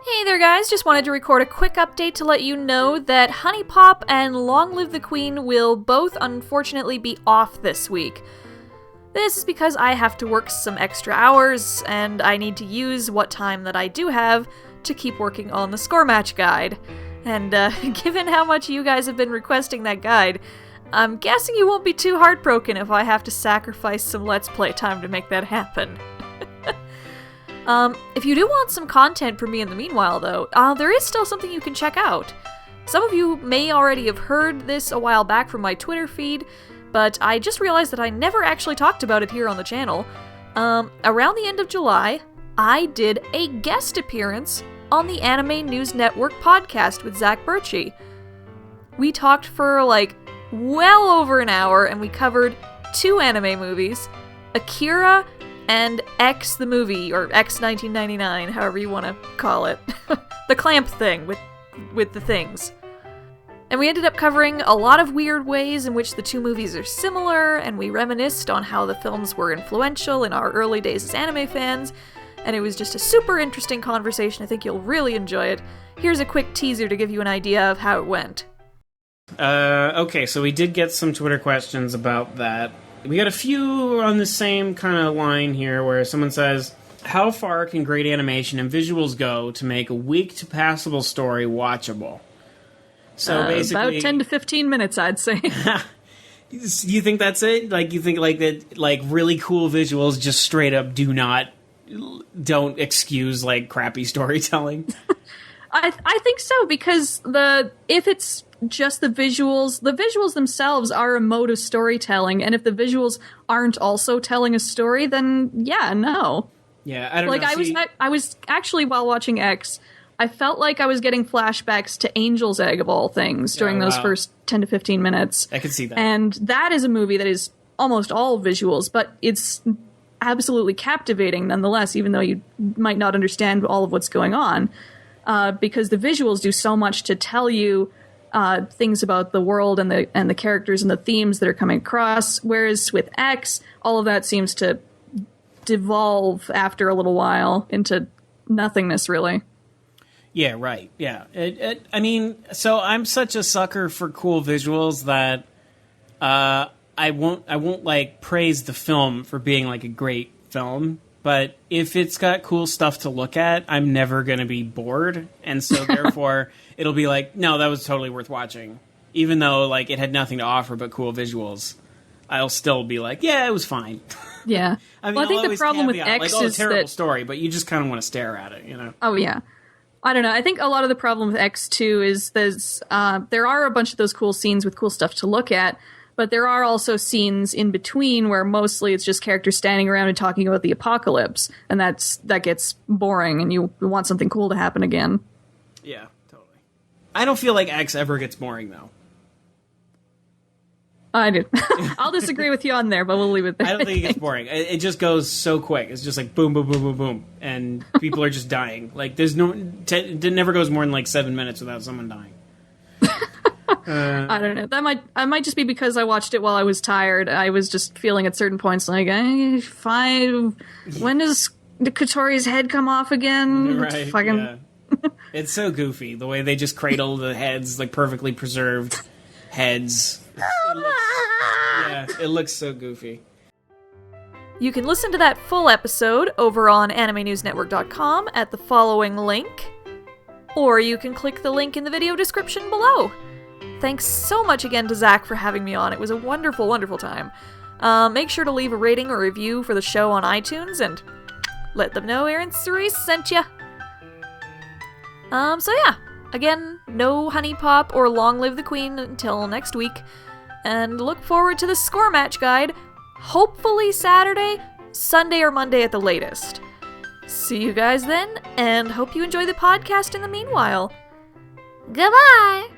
Hey there guys, just wanted to record a quick update to let you know that HuniePop and Long Live the Queen will both unfortunately be off this week. This is because I have to work some extra hours, and I need to use what time that I do have to keep working on the score match guide. And given how much you guys have been requesting that guide, I'm guessing you won't be too heartbroken if I have to sacrifice some Let's Play time to make that happen. If you do want some content from me in the meanwhile, though, there is still something you can check out. Some of you may already have heard this a while back from my Twitter feed, but I just realized that I never actually talked about it here on the channel. Around the end of July, I did a guest appearance on the Anime News Network podcast with Zach Birchie. We talked for, well over an hour, and we covered 2 anime movies, Akira and X the movie, or X 1999, however you want to call it. The clamp thing with the things. And we ended up covering a lot of weird ways in which the 2 movies are similar, and we reminisced on how the films were influential in our early days as anime fans, and it was just a super interesting conversation. I think you'll really enjoy it. Here's a quick teaser to give you an idea of how it went. Okay, so we did get some Twitter questions about that. We got a few on the same kind of line here where someone says, how far can great animation and visuals go to make a weak to passable story watchable? So basically, about 10 to 15 minutes, I'd say. You think that's it? You think that really cool visuals just straight up don't excuse crappy storytelling? I think so, because if it's just the visuals themselves are a mode of storytelling, and if the visuals aren't also telling a story, then yeah, no. Yeah, I don't know. I was actually, while watching X, I felt like I was getting flashbacks to Angel's Egg of all things during those first 10 to 15 minutes. I can see that. And that is a movie that is almost all visuals, but it's absolutely captivating nonetheless, even though you might not understand all of what's going on, because the visuals do so much to tell you things about the world and the characters and the themes that are coming across, whereas with X, all of that seems to devolve after a little while into nothingness, really. Yeah, right. Yeah. I mean, so I'm such a sucker for cool visuals that I won't praise the film for being a great film, but if it's got cool stuff to look at, I'm never going to be bored, and so therefore it'll be no, that was totally worth watching. Even though it had nothing to offer but cool visuals, I'll still be yeah, it was fine. Yeah. I mean, well, I think the problem with X is terrible story, but you just kind of want to stare at it, you know? Oh, yeah. I don't know. I think a lot of the problem with X, too, is there are a bunch of those cool scenes with cool stuff to look at, but there are also scenes in between where mostly it's just characters standing around and talking about the apocalypse, and that gets boring, and you want something cool to happen again. Yeah, totally. I don't feel like X ever gets boring, though. I do. I'll disagree with you on there, but we'll leave it there. I don't think it gets boring. It just goes so quick. It's just boom, boom, boom, boom, boom, and people are just dying. There's it never goes more than 7 minutes without someone dying. I don't know. That might just be because I watched it while I was tired. I was just feeling at certain points fine. When does the Kotori's head come off again? Right. Yeah. It's so goofy the way they just cradle the heads, perfectly preserved heads. It looks so goofy. You can listen to that full episode over on AnimeNewsNetwork.com at the following link, or you can click the link in the video description below. Thanks so much again to Zach for having me on. It was a wonderful, wonderful time. Make sure to leave a rating or review for the show on iTunes, and let them know Aaron Cerise sent ya. So yeah. Again, no HuniePop or Long Live the Queen until next week, and look forward to the score match guide, hopefully Saturday, Sunday, or Monday at the latest. See you guys then, and hope you enjoy the podcast in the meanwhile. Goodbye!